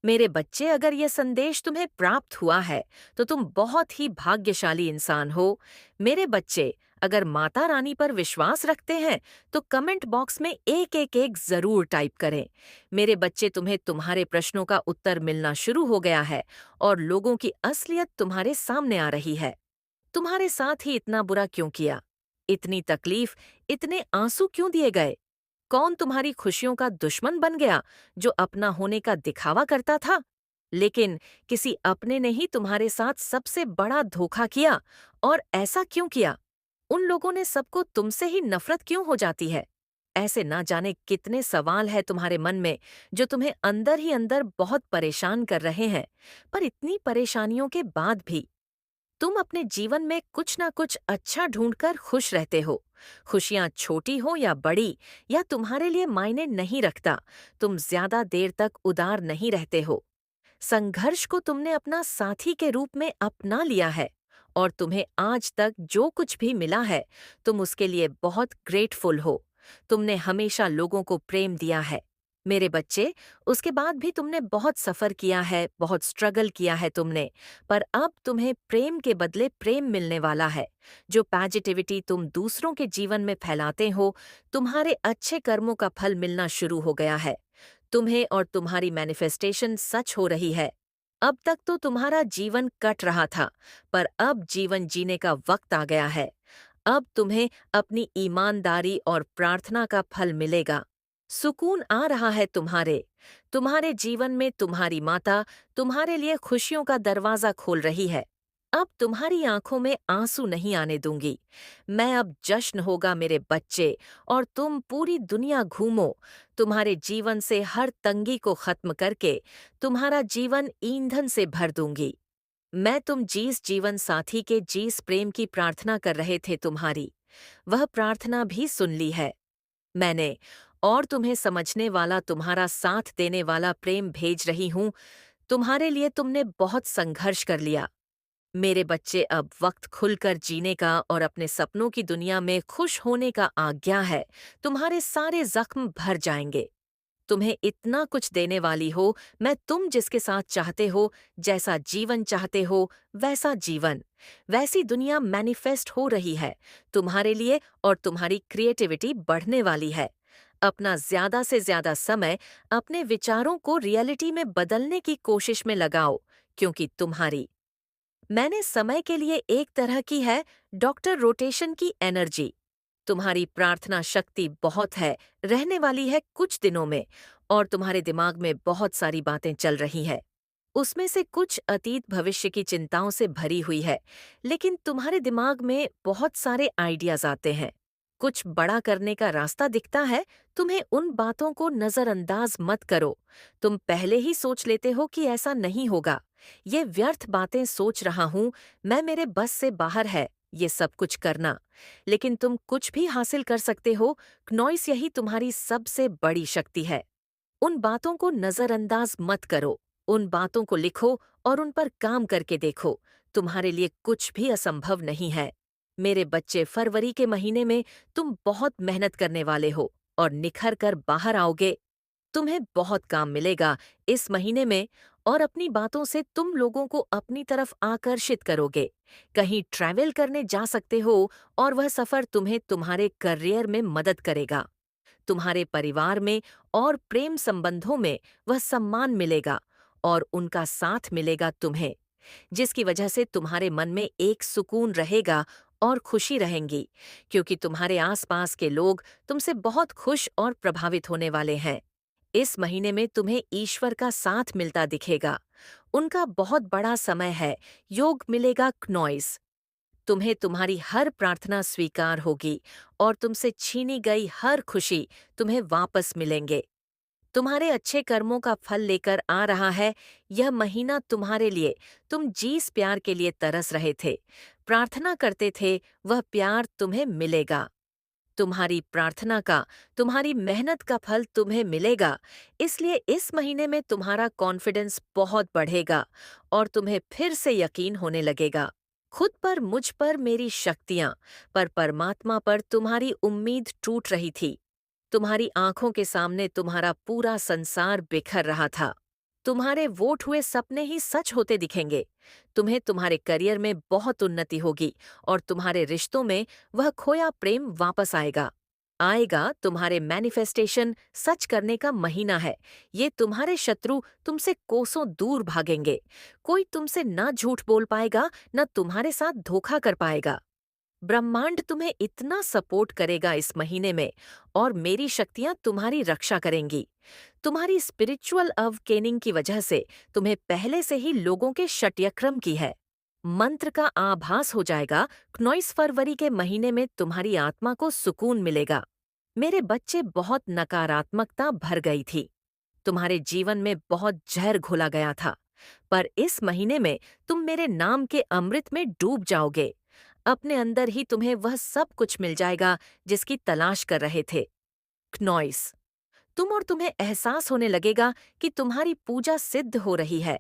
मेरे बच्चे, अगर ये संदेश तुम्हें प्राप्त हुआ है तो तुम बहुत ही भाग्यशाली इंसान हो। मेरे बच्चे, अगर माता रानी पर विश्वास रखते हैं तो कमेंट बॉक्स में एक एक एक जरूर टाइप करें। मेरे बच्चे, तुम्हें तुम्हारे प्रश्नों का उत्तर मिलना शुरू हो गया है और लोगों की असलियत तुम्हारे सामने आ रही है। तुम्हारे साथ ही इतना बुरा क्यों किया? इतनी तकलीफ, इतने आंसू क्यों दिए गए? कौन तुम्हारी खुशियों का दुश्मन बन गया जो अपना होने का दिखावा करता था? लेकिन किसी अपने ने ही तुम्हारे साथ सबसे बड़ा धोखा किया। और ऐसा क्यों किया? उन लोगों ने सबको तुमसे ही नफरत क्यों हो जाती है? ऐसे ना जाने कितने सवाल है तुम्हारे मन में जो तुम्हें अंदर ही अंदर बहुत परेशान कर रहे हैं। पर इतनी परेशानियों के बाद भी तुम अपने जीवन में कुछ ना कुछ अच्छा ढूंढकर खुश रहते हो। खुशियां छोटी हो या बड़ी, या तुम्हारे लिए मायने नहीं रखता। तुम ज्यादा देर तक उदार नहीं रहते हो। संघर्ष को तुमने अपना साथी के रूप में अपना लिया है। और तुम्हें आज तक जो कुछ भी मिला है, तुम उसके लिए बहुत ग्रेटफुल हो। तुमने हमेशा लोगों को प्रेम दिया है। मेरे बच्चे, उसके बाद भी तुमने बहुत सफ़र किया है, बहुत स्ट्रगल किया है तुमने। पर अब तुम्हें प्रेम के बदले प्रेम मिलने वाला है। जो पॉजिटिविटी तुम दूसरों के जीवन में फैलाते हो, तुम्हारे अच्छे कर्मों का फल मिलना शुरू हो गया है। तुम्हें और तुम्हारी मैनिफेस्टेशन सच हो रही है। अब तक तो तुम्हारा जीवन कट रहा था, पर अब जीवन जीने का वक्त आ गया है। अब तुम्हें अपनी ईमानदारी और प्रार्थना का फल मिलेगा। सुकून आ रहा है तुम्हारे। तुम्हारे जीवन में तुम्हारी माता तुम्हारे लिए खुशियों का दरवाजा खोल रही है। अब तुम्हारी आंखों में आंसू नहीं आने दूंगी। मैं अब जश्न होगा मेरे बच्चे, और तुम पूरी दुनिया घूमो। तुम्हारे जीवन से हर तंगी को खत्म करके तुम्हारा जीवन ईंधन से भर दूंगी। मैं तुम जिस जीवन साथी के जिस प्रेम की प्रार्थना कर रहे थे, तुम्हारी वह प्रार्थना भी सुन ली है मैंने। और तुम्हें समझने वाला, तुम्हारा साथ देने वाला प्रेम भेज रही हूँ। तुम्हारे लिए तुमने बहुत संघर्ष कर लिया। मेरे बच्चे, अब वक्त खुलकर जीने का और अपने सपनों की दुनिया में खुश होने का आ गया है। तुम्हारे सारे जख्म भर जाएंगे। तुम्हें इतना कुछ देने वाली हो मैं, तुम जिसके साथ चाहते हो, जैसा जीवन चाहते हो, वैसा जीवन, वैसी दुनिया मैनिफेस्ट हो रही है तुम्हारे लिए। और तुम्हारी क्रिएटिविटी बढ़ने वाली है। अपना ज्यादा से ज्यादा समय अपने विचारों को रियलिटी में बदलने की कोशिश में लगाओ, क्योंकि तुम्हारी मैंने समय के लिए एक तरह की है डॉक्टर रोटेशन की एनर्जी। तुम्हारी प्रार्थना शक्ति बहुत है, रहने वाली है कुछ दिनों में। और तुम्हारे दिमाग में बहुत सारी बातें चल रही हैं। उसमें से कुछ अतीत भविष्य की चिंताओं से भरी हुई है। लेकिन तुम्हारे दिमाग में बहुत सारे आइडियाज आते हैं। कुछ बड़ा करने का रास्ता दिखता है। तुम्हें उन बातों को नजरअंदाज मत करो। तुम पहले ही सोच लेते हो कि ऐसा नहीं होगा। ये व्यर्थ बातें सोच रहा हूं मैं, मेरे बस से बाहर है ये सब कुछ करना। लेकिन तुम कुछ भी हासिल कर सकते हो। क्नॉइस, यही तुम्हारी सबसे बड़ी शक्ति है। उन बातों को नजरअंदाज मत करो। उन बातों को लिखो और उन पर काम करके देखो। तुम्हारे लिए कुछ भी असंभव नहीं है। मेरे बच्चे, फरवरी के महीने में तुम बहुत मेहनत करने वाले हो और निखर कर बाहर आओगे। तुम्हें बहुत काम मिलेगा इस महीने में। और अपनी बातों से तुम लोगों को अपनी तरफ आकर्षित करोगे। कहीं ट्रैवल करने जा सकते हो, और वह सफर तुम्हें तुम्हारे करियर में मदद करेगा। तुम्हारे परिवार में और प्रेम संबंधों में वह सम्मान मिलेगा, और उनका साथ मिलेगा तुम्हें, जिसकी वजह से तुम्हारे मन में एक सुकून रहेगा और खुशी रहेंगी। क्योंकि तुम्हारे आसपास के लोग तुमसे बहुत खुश और प्रभावित होने वाले हैं। इस महीने में तुम्हें ईश्वर का साथ मिलता दिखेगा। उनका बहुत बड़ा समय है। योग मिलेगा क्नॉइस। तुम्हें तुम्हारी हर प्रार्थना स्वीकार होगी, और तुमसे छीनी गई हर खुशी तुम्हें वापस मिलेंगे। तुम्हारे अच्छे कर्मों का फल लेकर आ रहा है यह महीना तुम्हारे लिए। तुम जिस प्यार के लिए तरस रहे थे, प्रार्थना करते थे, वह प्यार तुम्हें मिलेगा। तुम्हारी प्रार्थना का, तुम्हारी मेहनत का फल तुम्हें मिलेगा। इसलिए इस महीने में तुम्हारा कॉन्फिडेंस बहुत बढ़ेगा, और तुम्हें फिर से यकीन होने लगेगा। खुद पर, मुझ पर, मेरी शक्तियां पर, परमात्मा पर तुम्हारी उम्मीद टूट रही थी। तुम्हारी आंखों के सामने तुम्हारा पूरा संसार बिखर रहा था। तुम्हारे वोट हुए सपने ही सच होते दिखेंगे। तुम्हें तुम्हारे करियर में बहुत उन्नति होगी और तुम्हारे रिश्तों में वह खोया प्रेम वापस आएगा। तुम्हारे मैनिफेस्टेशन सच करने का महीना है। ये तुम्हारे शत्रु तुमसे कोसों दूर भागेंगे। कोई तुमसे न झूठ बोल पाएगा, न तुम्हारे साथ धोखा कर पाएगा। ब्रह्मांड तुम्हें इतना सपोर्ट करेगा इस महीने में, और मेरी शक्तियां तुम्हारी रक्षा करेंगी। तुम्हारी स्पिरिचुअल अवकेनिंग की वजह से तुम्हें पहले से ही लोगों के षट्यक्रम की है। मंत्र का आभास हो जाएगा। 19 फरवरी के महीने में तुम्हारी आत्मा को सुकून मिलेगा। मेरे बच्चे, बहुत नकारात्मकता भर गई थी। तुम्हारे जीवन में बहुत जहर घोला गया था, पर इस महीने में तुम मेरे नाम के अमृत में डूब जाओगे। अपने अंदर ही तुम्हें वह सब कुछ मिल जाएगा जिसकी तलाश कर रहे थे। क्नॉइस, तुम्हें एहसास होने लगेगा कि तुम्हारी पूजा सिद्ध हो रही है।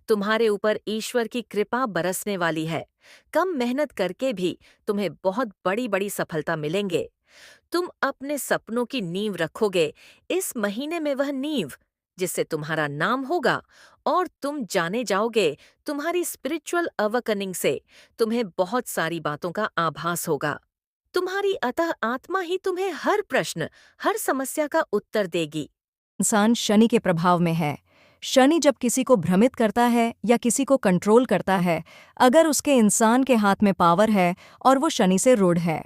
तुम्हारे ऊपर ईश्वर की कृपा बरसने वाली है। कम मेहनत करके भी तुम्हें बहुत बड़ी बड़ी सफलता मिलेंगे। तुम अपने सपनों की नींव रखोगे इस महीने में, वह नींव जिससे तुम्हारा नाम होगा, और तुम जाने जाओगे। तुम्हारी स्पिरिचुअल अवकनिंग से तुम्हें बहुत सारी बातों का आभास होगा। तुम्हारी अतः आत्मा ही तुम्हें हर प्रश्न, हर समस्या का उत्तर देगी। इंसान शनि के प्रभाव में है। शनि जब किसी को भ्रमित करता है या किसी को कंट्रोल करता है, अगर उसके इंसान के हाथ में पावर है और वो शनि से रूढ़ है,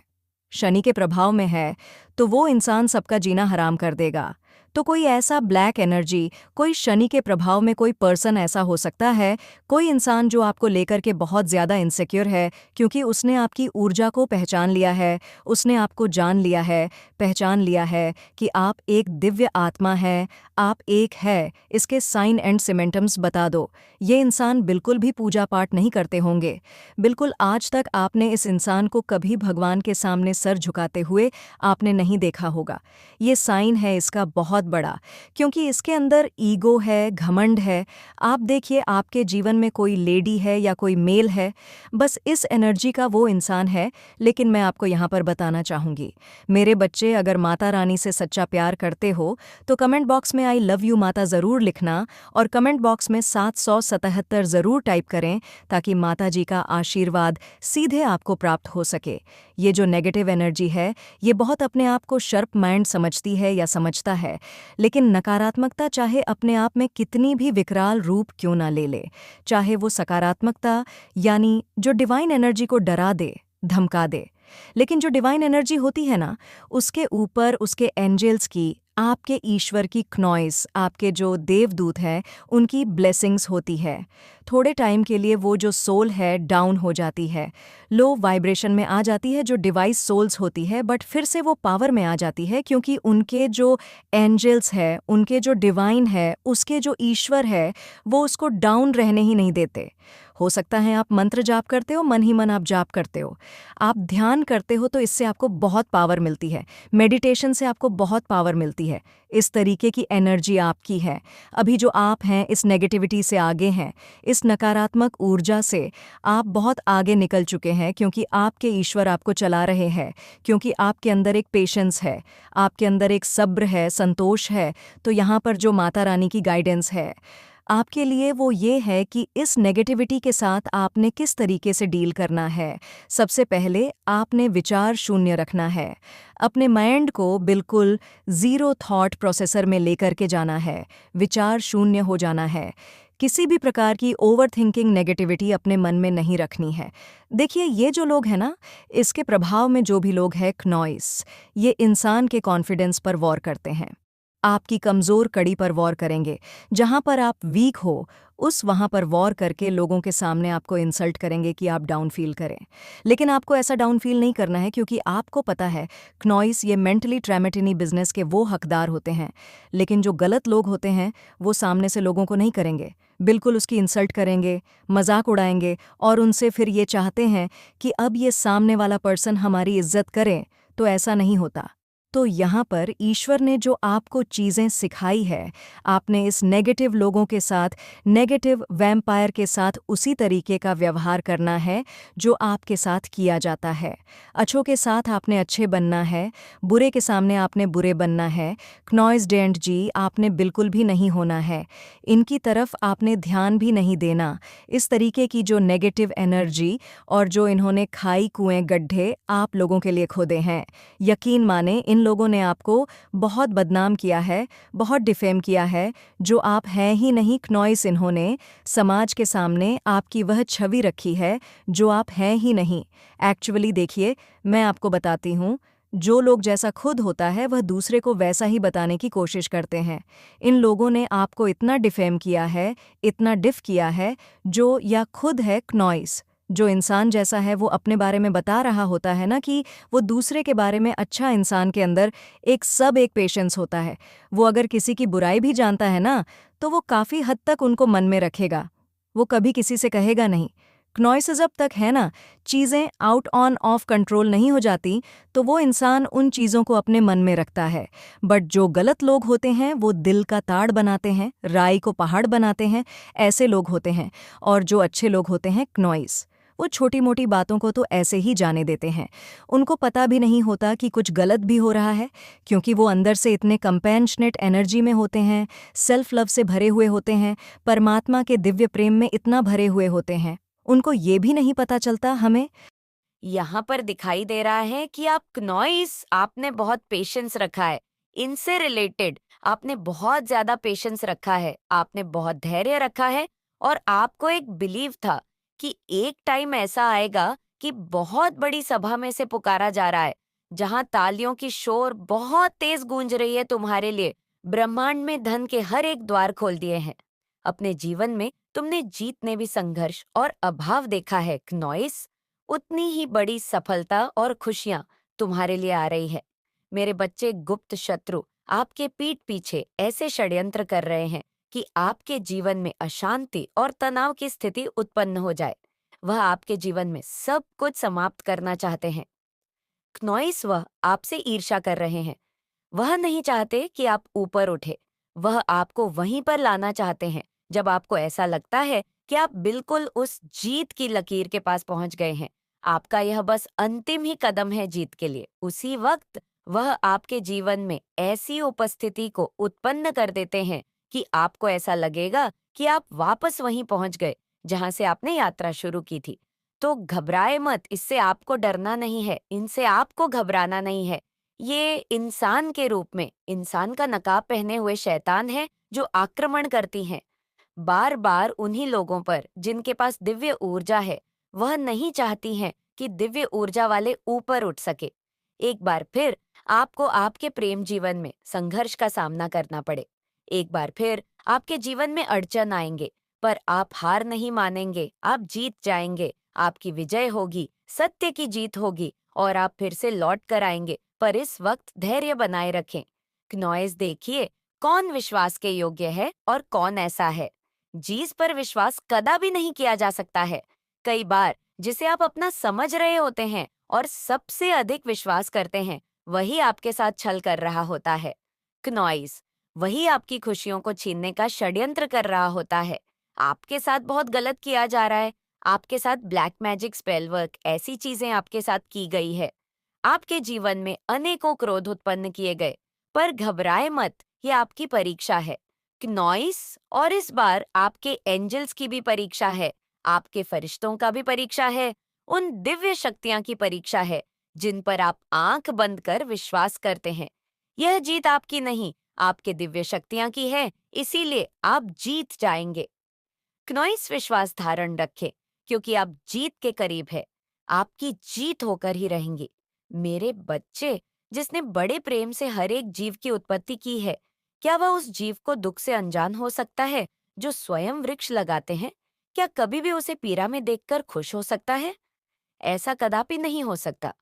शनि के प्रभाव में है, तो वो इंसान सबका जीना हराम कर देगा। तो कोई ऐसा ब्लैक एनर्जी, कोई शनि के प्रभाव में कोई पर्सन ऐसा हो सकता है, कोई इंसान जो आपको लेकर के बहुत ज़्यादा इनसिक्योर है, क्योंकि उसने आपकी ऊर्जा को पहचान लिया है, उसने आपको जान लिया है, पहचान लिया है कि आप एक दिव्य आत्मा है, आप एक है। इसके साइन एंड सिमेंटम्स बता दो। ये इंसान बिल्कुल भी पूजा पाठ नहीं करते होंगे। बिल्कुल आज तक आपने इस इंसान को कभी भगवान के सामने सर झुकाते हुए आपने नहीं देखा होगा। ये साइन है इसका बहुत बड़ा, क्योंकि इसके अंदर ईगो है, घमंड है। आप देखिए, आपके जीवन में कोई लेडी है या कोई मेल है, बस इस एनर्जी का वो इंसान है। लेकिन मैं आपको यहाँ पर बताना चाहूँगी, मेरे बच्चे, अगर माता रानी से सच्चा प्यार करते हो तो कमेंट बॉक्स में आई लव यू माता ज़रूर लिखना, और कमेंट बॉक्स में 777 ज़रूर टाइप करें, ताकि माता जी का आशीर्वाद सीधे आपको प्राप्त हो सके। ये जो नेगेटिव एनर्जी है, ये बहुत अपने आप को शार्प माइंड समझती है या समझता है, लेकिन नकारात्मकता चाहे अपने आप में कितनी भी विकराल रूप क्यों ना ले ले, चाहे वो सकारात्मकता यानी जो डिवाइन एनर्जी को डरा दे, धमका दे, लेकिन जो डिवाइन एनर्जी होती है ना, उसके ऊपर उसके एंजल्स की, आपके ईश्वर की क्नॉइस, आपके जो देवदूत हैं, उनकी ब्लेसिंग्स होती है। थोड़े टाइम के लिए वो जो सोल है डाउन हो जाती है, लो वाइब्रेशन में आ जाती है, जो डिवाइस सोल्स होती है, बट फिर से वो पावर में आ जाती है, क्योंकि उनके जो एंजल्स है, उनके जो डिवाइन है, उसके जो ईश्वर है, वो उसको डाउन रहने ही नहीं देते। हो सकता है आप मंत्र जाप करते हो, मन ही मन आप जाप करते हो, आप ध्यान करते हो, तो इससे आपको बहुत पावर मिलती है। मेडिटेशन से आपको बहुत पावर मिलती है। इस तरीके की एनर्जी आपकी है। अभी जो आप हैं, इस नेगेटिविटी से आगे हैं, इस नकारात्मक ऊर्जा से आप बहुत आगे निकल चुके हैं, क्योंकि आपके ईश्वर आपको चला रहे हैं, क्योंकि आपके अंदर एक पेशेंस है, आपके अंदर एक सब्र है, संतोष है। तो यहाँ पर जो माता रानी की गाइडेंस है आपके लिए, वो ये है कि इस नेगेटिविटी के साथ आपने किस तरीके से डील करना है। सबसे पहले आपने विचार शून्य रखना है, अपने माइंड को बिल्कुल ज़ीरो थॉट प्रोसेसर में लेकर के जाना है, विचार शून्य हो जाना है। किसी भी प्रकार की ओवर थिंकिंग नेगेटिविटी अपने मन में नहीं रखनी है। देखिए, ये जो लोग हैं ना, इसके प्रभाव में जो भी लोग हैं, क्नॉइस, ये इंसान के कॉन्फिडेंस पर वॉर करते हैं, आपकी कमज़ोर कड़ी पर वॉर करेंगे। जहाँ पर आप वीक हो, उस वहाँ पर वॉर करके लोगों के सामने आपको इंसल्ट करेंगे कि आप डाउन फील करें। लेकिन आपको ऐसा डाउन फील नहीं करना है, क्योंकि आपको पता है क्नॉइस ये मेंटली ट्रैमेटिनी बिजनेस के वो हकदार होते हैं। लेकिन जो गलत लोग होते हैं, वो सामने से लोगों को नहीं करेंगे, बिल्कुल उसकी इंसल्ट करेंगे, मजाक उड़ाएंगे, और उनसे फिर ये चाहते हैं कि अब ये सामने वाला पर्सन हमारी इज्जत करे। तो ऐसा नहीं होता। तो यहाँ पर ईश्वर ने जो आपको चीज़ें सिखाई है, आपने इस नेगेटिव लोगों के साथ, नेगेटिव वैम्पायर के साथ उसी तरीके का व्यवहार करना है जो आपके साथ किया जाता है। अच्छों के साथ आपने अच्छे बनना है, बुरे के सामने आपने बुरे बनना है। क्नॉइस डेंट जी, आपने बिल्कुल भी नहीं होना है। इनकी तरफ आपने ध्यान भी नहीं देना। इस तरीके की जो नेगेटिव एनर्जी और जो इन्होंने खाई कुएं गड्ढे आप लोगों के लिए खोदे हैं, यकीन माने इन लोगों ने आपको बहुत बदनाम किया है, बहुत डिफेम किया है। जो आप हैं ही नहीं क्नॉइस, इन्होंने समाज के सामने आपकी वह छवि रखी है जो आप हैं ही नहीं। एक्चुअली देखिए, मैं आपको बताती हूँ, जो लोग जैसा खुद होता है वह दूसरे को वैसा ही बताने की कोशिश करते हैं। इन लोगों ने आपको इतना डिफेम किया है, इतना डिफ किया है, जो या खुद है क्नॉइस, जो इंसान जैसा है वो अपने बारे में बता रहा होता है ना कि वो दूसरे के बारे में अच्छा, इंसान के अंदर एक पेशेंस होता है। वो अगर किसी की बुराई भी जानता है ना, तो वो काफ़ी हद तक उनको मन में रखेगा, वो कभी किसी से कहेगा नहीं। क्नॉइस जब तक है ना, चीज़ें आउट ऑन ऑफ कंट्रोल नहीं हो जाती, तो वो इंसान उन चीज़ों को अपने मन में रखता है। बट जो गलत लोग होते हैं वो दिल का ताड़ बनाते हैं, राई को पहाड़ बनाते हैं, ऐसे लोग होते हैं। और जो अच्छे लोग होते हैं क्नॉइस, वो छोटी मोटी बातों को तो ऐसे ही जाने देते हैं। उनको पता भी नहीं होता कि कुछ गलत भी हो रहा है, क्योंकि वो अंदर से इतने कंपैशनेट एनर्जी में होते हैं, सेल्फ लव से भरे हुए होते हैं, परमात्मा के दिव्य प्रेम में इतना भरे हुए होते हैं। उनको ये भी नहीं पता चलता हमें। यहाँ पर दिखाई दे रहा है कि आप क्नॉइस, आपने बहुत पेशेंस रखा है। इनसे रिलेटेड आपने बहुत ज्यादा पेशेंस रखा है, आपने बहुत धैर्य रखा है, और आपको एक बिलीव था कि एक टाइम ऐसा आएगा कि बहुत बड़ी सभा में से पुकारा जा रहा है, जहाँ तालियों की शोर बहुत तेज गूंज रही है तुम्हारे लिए। ब्रह्मांड में धन के हर एक द्वार खोल दिए हैं। अपने जीवन में तुमने जीतने भी संघर्ष और अभाव देखा है क्नॉइस। उतनी ही बड़ी सफलता और खुशियां तुम्हारे लिए आ रही है। मेरे बच्चे, गुप्त शत्रु आपके पीठ पीछे ऐसे षड्यंत्र कर रहे हैं कि आपके जीवन में अशांति और तनाव की स्थिति उत्पन्न हो जाए। वह आपके जीवन में सब कुछ समाप्त करना चाहते हैं। क्नॉइस, वह आपसे ईर्ष्या कर रहे हैं। वह नहीं चाहते कि आप ऊपर उठे। वह आपको वहीं पर लाना चाहते हैं जब आपको ऐसा लगता है कि आप बिल्कुल उस जीत की लकीर के पास पहुंच गए हैं। आपका यह बस अंतिम ही कदम है जीत के लिए। उसी वक्त वह आपके जीवन में ऐसी उपस्थिति को उत्पन्न कर देते हैं कि आपको ऐसा लगेगा कि आप वापस वहीं पहुंच गए जहां से आपने यात्रा शुरू की थी। तो घबराए मत, इससे आपको डरना नहीं है, इनसे आपको घबराना नहीं है। ये इंसान के रूप में, इंसान का नकाब पहने हुए शैतान है जो आक्रमण करती हैं बार बार उन्हीं लोगों पर जिनके पास दिव्य ऊर्जा है। वह नहीं चाहती हैं कि दिव्य ऊर्जा वाले ऊपर उठ सके। एक बार फिर आपको आपके प्रेम जीवन में संघर्ष का सामना करना पड़े। एक बार फिर आपके जीवन में अड़चन आएंगे, पर आप हार नहीं मानेंगे, आप जीत जाएंगे। आपकी विजय होगी, सत्य की जीत होगी, और आप फिर से लौट कर आएंगे। पर इस वक्त धैर्य बनाए रखें। क्नॉइस, देखिए कौन विश्वास के योग्य है और कौन ऐसा है जिस पर विश्वास कदा भी नहीं किया जा सकता है। कई बार जिसे आप अपना समझ रहे होते हैं और सबसे अधिक विश्वास करते हैं, वही आपके साथ छल कर रहा होता है। क्नॉइस, वही आपकी खुशियों को छीनने का षड्यंत्र कर रहा होता है। आपके साथ बहुत गलत किया जा रहा है। आपके साथ ब्लैक मैजिक, स्पेल वर्क, ऐसी चीजें आपके साथ की गई है। आपके जीवन में अनेकों क्रोध उत्पन्न किए गए, पर घबराए मत, ये आपकी परीक्षा है क्नॉइस। और इस बार आपके एंजल्स की भी परीक्षा है, आपके फरिश्तों का भी परीक्षा है, उन दिव्य शक्तियां की परीक्षा है जिन पर आप आंख बंद कर विश्वास करते हैं। यह जीत आपकी नहीं, आपके दिव्य शक्तियां की है, इसीलिए आप जीत जाएंगे। क्नॉइस, विश्वास धारण रखें, क्योंकि आप जीत के करीब है। आपकी जीत होकर ही रहेंगी। मेरे बच्चे, जिसने बड़े प्रेम से हर एक जीव की उत्पत्ति की है, क्या वह उस जीव को दुख से अनजान हो सकता है जो स्वयं वृक्ष लगाते हैं? क्या कभी भी उसे पीड़ा में देखकर खुश हो सकता है? ऐसा कदापि नहीं हो सकता।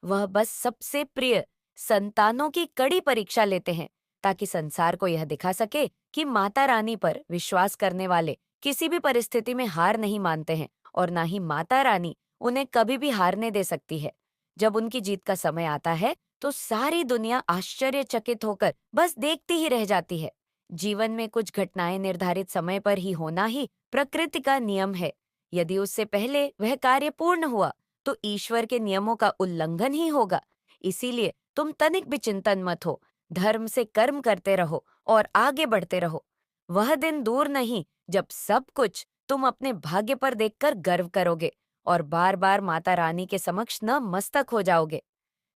वह बस सबसे प्रिय संतानों की कड़ी परीक्षा लेते हैं, ताकि संसार को यह दिखा सके कि माता रानी पर विश्वास करने वाले किसी भी परिस्थिति में हार नहीं मानते हैं, और ना ही माता रानी उन्हें कभी भी हारने दे सकती है। जब उनकी जीत का समय आता है, तो सारी दुनिया आश्चर्यचकित होकर बस देखती ही रह जाती है। जीवन में कुछ घटनाएं निर्धारित समय पर ही होना ही प्रकृति का नियम है। यदि उससे पहले वह कार्य पूर्ण हुआ तो ईश्वर के नियमों का उल्लंघन ही होगा। इसीलिए तुम तनिक भी चिंतन मत हो, धर्म से कर्म करते रहो और आगे बढ़ते रहो। वह दिन दूर नहीं जब सब कुछ तुम अपने भाग्य पर देखकर गर्व करोगे और बार बार माता रानी के समक्ष नतमस्तक हो जाओगे।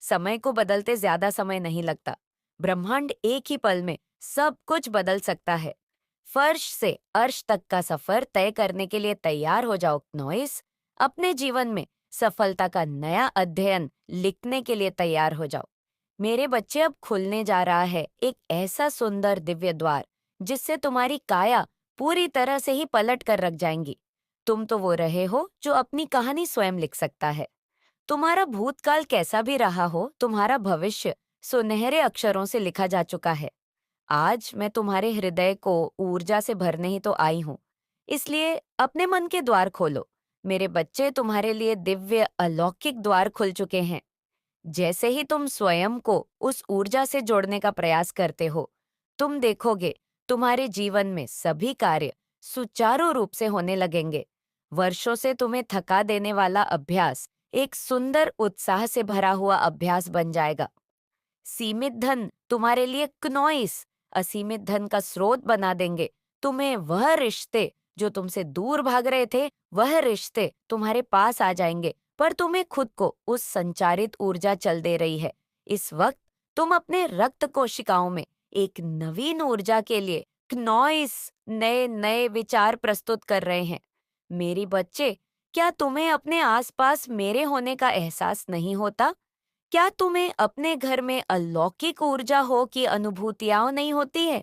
समय को बदलते ज्यादा समय नहीं लगता। ब्रह्मांड एक ही पल में सब कुछ बदल सकता है। फर्श से अर्श तक का सफर तय करने के लिए तैयार हो जाओ नॉइस। अपने जीवन में सफलता का नया अध्ययन लिखने के लिए तैयार हो जाओ। मेरे बच्चे, अब खुलने जा रहा है एक ऐसा सुंदर दिव्य द्वार जिससे तुम्हारी काया पूरी तरह से ही पलट कर रख जाएंगी। तुम तो वो रहे हो जो अपनी कहानी स्वयं लिख सकता है। तुम्हारा भूतकाल कैसा भी रहा हो, तुम्हारा भविष्य सुनहरे अक्षरों से लिखा जा चुका है। आज मैं तुम्हारे हृदय को ऊर्जा से भरने ही तो आई हूँ। इसलिए अपने मन के द्वार खोलो। मेरे बच्चे, तुम्हारे लिए दिव्य अलौकिक द्वार खुल चुके हैं। जैसे ही तुम स्वयं को उस ऊर्जा से जोड़ने का प्रयास करते हो, तुम देखोगे तुम्हारे जीवन में सभी कार्य सुचारू रूप से होने लगेंगे। वर्षों से तुम्हें थका देने वाला अभ्यास एक सुंदर उत्साह से भरा हुआ अभ्यास बन जाएगा। सीमित धन तुम्हारे लिए क्नॉइस असीमित धन का स्रोत बना देंगे। तुम्हें वह रिश्ते जो तुमसे दूर भाग रहे थे, वह रिश्ते तुम्हारे पास आ जाएंगे, पर तुम्हें खुद को उस संचारित ऊर्जा चल दे रही है। इस वक्त तुम अपने रक्त कोशिकाओं में एक नवीन ऊर्जा के लिए क्नॉइस नए नए विचार प्रस्तुत कर रहे हैं। मेरी बच्चे, क्या तुम्हें अपने आसपास मेरे होने का एहसास नहीं होता? क्या तुम्हें अपने घर में अलौकिक ऊर्जा हो की अनुभूतियां नहीं होती है?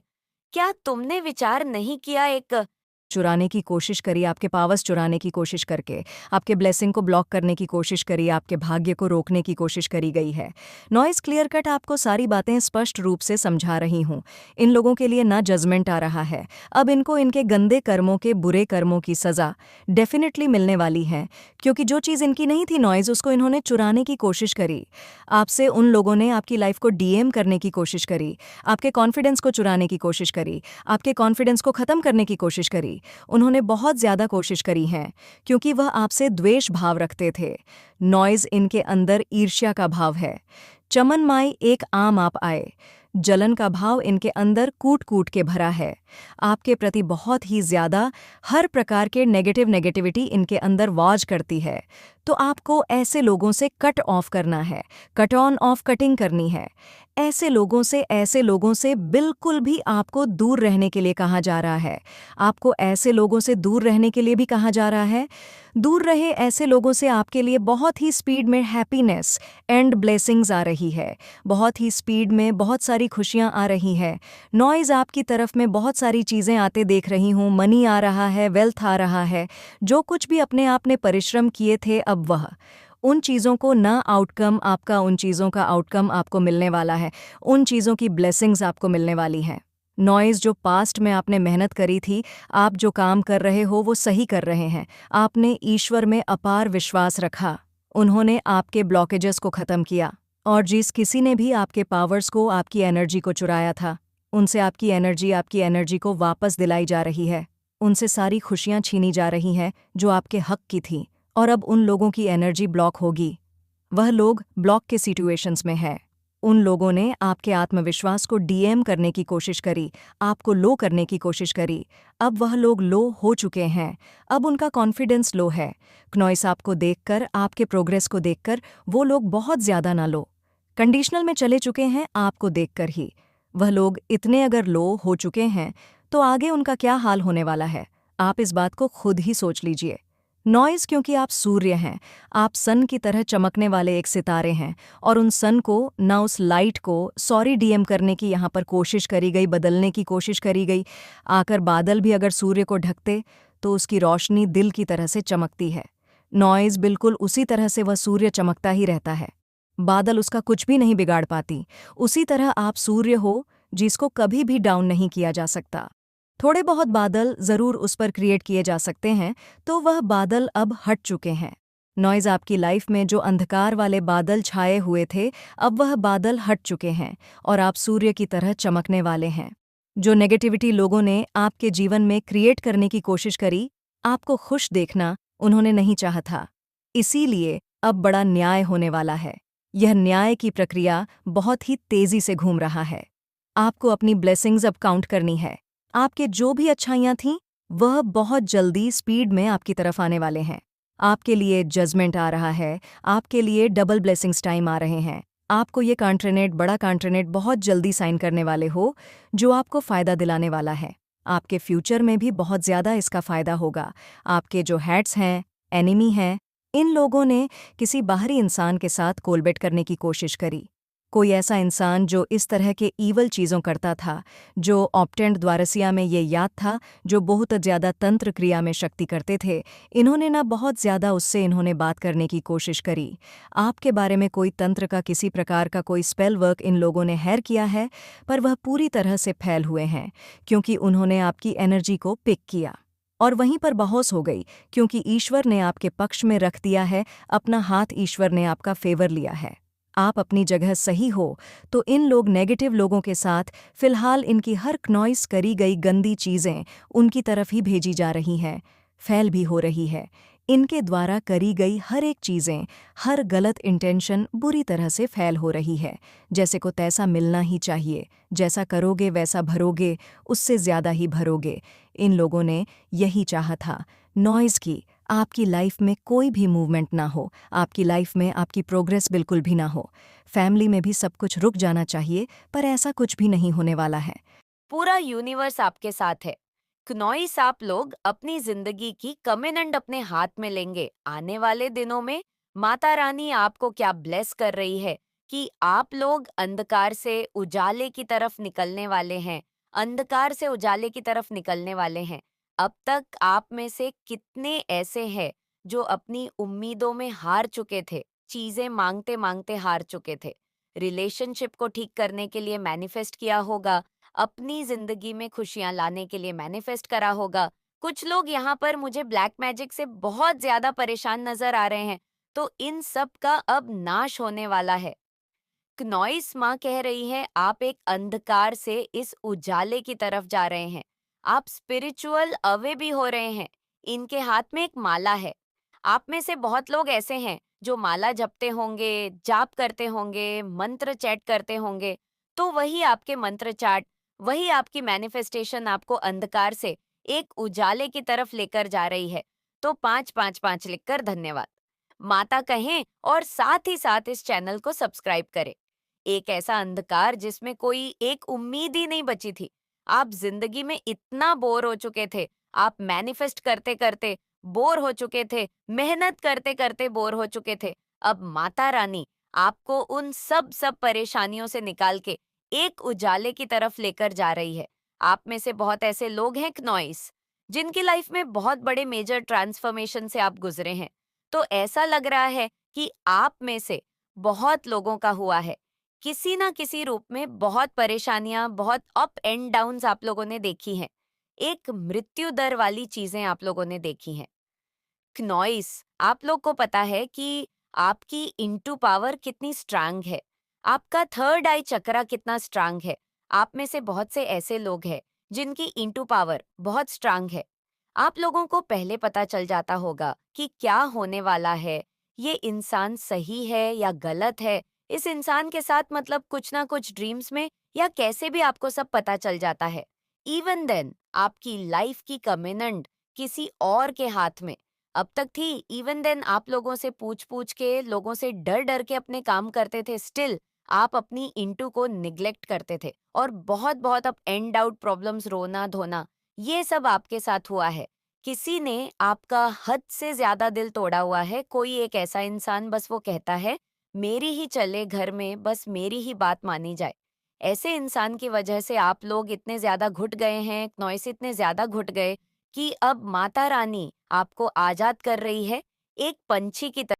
क्या तुमने विचार नहीं किया एक चुराने की कोशिश करी, आपके पावर्स चुराने की कोशिश करके, आपके ब्लेसिंग को ब्लॉक करने की कोशिश करी, आपके भाग्य को रोकने की कोशिश करी गई है। नॉइस क्लियर कट आपको सारी बातें स्पष्ट रूप से समझा रही हूँ। इन लोगों के लिए ना जजमेंट आ रहा है। अब इनको इनके गंदे कर्मों के बुरे कर्मों की सज़ा डेफिनेटली मिलने वाली है, क्योंकि जो चीज़ इनकी नहीं थी नॉइस, उसको इन्होंने चुराने की कोशिश करी। आपसे उन लोगों ने आपकी लाइफ को डीएम करने की कोशिश करी, आपके कॉन्फिडेंस को चुराने की कोशिश करी, आपके कॉन्फिडेंस को ख़त्म करने की कोशिश करी। उन्होंने बहुत ज्यादा कोशिश करी है, क्योंकि वह आपसे द्वेष भाव रखते थे। नॉइज इनके अंदर ईर्ष्या का भाव है। चमन माई एक आम आप आए। जलन का भाव इनके अंदर कूट कूट के भरा है। आपके प्रति बहुत ही ज्यादा हर प्रकार के नेगेटिविटी इनके अंदर वाज करती है। तो आपको ऐसे लोगों से कट ऑफ करना है, कट ऑन ऑफ कटिंग करनी है। ऐसे लोगों से बिल्कुल भी आपको दूर रहने के लिए कहा जा रहा है। आपको ऐसे लोगों से दूर रहने के लिए भी कहा जा रहा है। दूर रहे ऐसे लोगों से आपके लिए बहुत ही स्पीड में हैप्पीनेस एंड ब्लेसिंग्स आ रही है। बहुत ही स्पीड में बहुत सारी खुशियां आ रही है। नॉइज़ आपकी तरफ में बहुत सारी चीज़ें आते देख रही हूँ। मनी आ रहा है, वेल्थ आ रहा है। जो कुछ भी अपने आप ने परिश्रम किए थे, अब वह उन चीज़ों को ना आउटकम आपका, उन चीज़ों का आउटकम आपको मिलने वाला है। उन चीज़ों की ब्लेसिंग्स आपको मिलने वाली हैं। नॉइज़, जो पास्ट में आपने मेहनत करी थी, आप जो काम कर रहे हो वो सही कर रहे हैं। आपने ईश्वर में अपार विश्वास रखा। उन्होंने आपके ब्लॉकेजेस को ख़त्म किया। और जिस किसी ने भी आपके पावर्स को, आपकी एनर्जी को चुराया था, उनसे आपकी एनर्जी को वापस दिलाई जा रही है। उनसे सारी खुशियाँ छीनी जा रही हैं जो आपके हक की थीं। और अब उन लोगों की एनर्जी ब्लॉक होगी। वह लोग ब्लॉक के सिचुएशंस में हैं। उन लोगों ने आपके आत्मविश्वास को डीएम करने की कोशिश करी, आपको लो करने की कोशिश करी। अब वह लोग लो हो चुके हैं। अब उनका कॉन्फिडेंस लो है। क्नॉइस, आपको देखकर, आपके प्रोग्रेस को देखकर वो लोग बहुत ज़्यादा ना लो कंडीशनल में चले चुके हैं। आपको देखकर ही वह लोग इतने अगर लो हो चुके हैं तो आगे उनका क्या हाल होने वाला है, आप इस बात को खुद ही सोच लीजिए। नॉइज़, क्योंकि आप सूर्य हैं, आप सन की तरह चमकने वाले एक सितारे हैं। और उन सन को, ना उस लाइट को सॉरी डीएम करने की यहाँ पर कोशिश करी गई, बदलने की कोशिश करी गई। आकर बादल भी अगर सूर्य को ढकते तो उसकी रोशनी दिल की तरह से चमकती है। नॉइज़, बिल्कुल उसी तरह से वह सूर्य चमकता ही रहता है। बादल उसका कुछ भी नहीं बिगाड़ पाती। उसी तरह आप सूर्य हो जिसको कभी भी डाउन नहीं किया जा सकता। थोड़े बहुत बादल ज़रूर उस पर क्रिएट किए जा सकते हैं, तो वह बादल अब हट चुके हैं। नॉइज़ आपकी लाइफ में जो अंधकार वाले बादल छाए हुए थे, अब वह बादल हट चुके हैं और आप सूर्य की तरह चमकने वाले हैं। जो नेगेटिविटी लोगों ने आपके जीवन में क्रिएट करने की कोशिश करी, आपको खुश देखना उन्होंने नहीं चाहा था। इसीलिए अब बड़ा न्याय होने वाला है। यह न्याय की प्रक्रिया बहुत ही तेजी से घूम रहा है। आपको अपनी ब्लेसिंग्स अब काउंट करनी है। आपके जो भी अच्छाइयाँ थीं, वह बहुत जल्दी स्पीड में आपकी तरफ आने वाले हैं। आपके लिए जजमेंट आ रहा है, आपके लिए डबल ब्लेसिंग्स टाइम आ रहे हैं। आपको ये कॉन्ट्रैक्ट, बड़ा कॉन्ट्रैक्ट बहुत जल्दी साइन करने वाले हो, जो आपको फ़ायदा दिलाने वाला है। आपके फ्यूचर में भी बहुत ज़्यादा इसका फ़ायदा होगा। आपके जो हैट्स हैं, एनिमी हैं, इन लोगों ने किसी बाहरी इंसान के साथ कोलबेट करने की कोशिश करी। कोई ऐसा इंसान जो इस तरह के ईवल चीज़ों करता था, जो ऑप्टेंट द्वारसिया में ये याद था, जो बहुत ज़्यादा तंत्र क्रिया में शक्ति करते थे। इन्होंने ना बहुत ज़्यादा उससे इन्होंने बात करने की कोशिश करी। आपके बारे में कोई तंत्र का किसी प्रकार का कोई स्पेल वर्क इन लोगों ने हैर किया है, पर वह पूरी तरह से फैल हुए हैं, क्योंकि उन्होंने आपकी एनर्जी को पिक किया और वहीं पर बहोस हो गई, क्योंकि ईश्वर ने आपके पक्ष में रख दिया है, अपना हाथ ईश्वर ने आपका फेवर लिया है। आप अपनी जगह सही हो, तो इन लोग नेगेटिव लोगों के साथ फिलहाल इनकी हर नॉइस करी गई गंदी चीज़ें उनकी तरफ ही भेजी जा रही हैं, फैल भी हो रही है। इनके द्वारा करी गई हर एक चीज़ें, हर गलत इंटेंशन बुरी तरह से फैल हो रही है। जैसे को तैसा मिलना ही चाहिए, जैसा करोगे वैसा भरोगे, उससे ज़्यादा ही भरोगे। इन लोगों ने यही चाहा था, नॉइज़ की आपकी लाइफ में कोई भी मूवमेंट ना हो, आपकी लाइफ में आपकी प्रोग्रेस बिल्कुल भी ना हो। फैमिली में भी सब कुछ रुक जाना चाहिए, पर ऐसा कुछ भी नहीं होने वाला है। पूरा यूनिवर्स आपके साथ है। क्नॉइस आप लोग अपनी जिंदगी की कमेंड अपने हाथ में लेंगे। आने वाले दिनों में माता रानी आपको क्या ब्लेस कर रही है कि आप लोग अंधकार से उजाले की तरफ निकलने वाले हैं। अंधकार से उजाले की तरफ निकलने वाले हैं। अब तक आप में से कितने ऐसे हैं जो अपनी उम्मीदों में हार चुके थे, चीजें मांगते मांगते हार चुके थे। रिलेशनशिप को ठीक करने के लिए मैनिफेस्ट किया होगा, अपनी जिंदगी में खुशियां लाने के लिए मैनिफेस्ट करा होगा। कुछ लोग यहाँ पर मुझे ब्लैक मैजिक से बहुत ज्यादा परेशान नजर आ रहे हैं, तो इन सब का अब नाश होने वाला है। क्नॉइस माँ कह रही है आप एक अंधकार से इस उजाले की तरफ जा रहे हैं। आप स्पिरिचुअल अवे भी हो रहे हैं। इनके हाथ में एक माला है। आप में से बहुत लोग ऐसे हैं जो माला जपते होंगे, जाप करते होंगे, मंत्र चैट करते होंगे। तो वही आपके मंत्र चाट, वही आपकी मैनिफेस्टेशन आपको अंधकार से एक उजाले की तरफ लेकर जा रही है। तो 5 5 5 लिखकर धन्यवाद माता कहें और साथ ही साथ इस चैनल को सब्सक्राइब करें। एक ऐसा अंधकार जिसमें कोई एक उम्मीद ही नहीं बची थी। आप जिंदगी में इतना बोर हो चुके थे, आप मैनिफेस्ट करते करते बोर हो चुके थे, मेहनत करते करते बोर हो चुके थे। अब माता रानी आपको उन सब परेशानियों से निकाल के एक उजाले की तरफ लेकर जा रही है। आप में से बहुत ऐसे लोग हैं क्नॉइस, जिनकी लाइफ में बहुत बड़े मेजर ट्रांसफॉर्मेशन से आप गुजरे हैं। तो ऐसा लग रहा है कि आप में से बहुत लोगों का हुआ है। किसी ना किसी रूप में बहुत परेशानियां, बहुत अप एंड डाउन्स आप लोगों ने देखी हैं। एक मृत्यु दर वाली चीजें आप लोगों ने देखी हैं। क्नॉइस, आप लोग को पता है कि आपकी इंटू पावर कितनी स्ट्रांग है। आपका थर्ड आई चक्रा कितना स्ट्रांग है। आप में से बहुत से ऐसे लोग हैं जिनकी इंटू पावर बहुत स्ट्रांग है। आप लोगों को पहले पता चल जाता होगा कि क्या होने वाला है, ये इंसान सही है या गलत है। इस इंसान के साथ मतलब कुछ ना कुछ ड्रीम्स में या कैसे भी आपको सब पता चल जाता है। इवन देन आपकी लाइफ की कमेंड किसी और के हाथ में अब तक थी। इवन देन आप लोगों से पूछ पूछ के, लोगों से डर डर के अपने काम करते थे। स्टिल आप अपनी इंटू को निग्लेक्ट करते थे और बहुत बहुत अब एंड आउट प्रॉब्लम्स, रोना धोना, ये सब आपके साथ हुआ है। किसी ने आपका हद से ज्यादा दिल तोड़ा हुआ है। कोई एक ऐसा इंसान, बस वो कहता है मेरी ही चले घर में, बस मेरी ही बात मानी जाए। ऐसे इंसान की वजह से आप लोग इतने ज्यादा घुट गए हैं, नॉइस इतने ज्यादा घुट गए कि अब माता रानी आपको आजाद कर रही है, एक पंछी की तरह।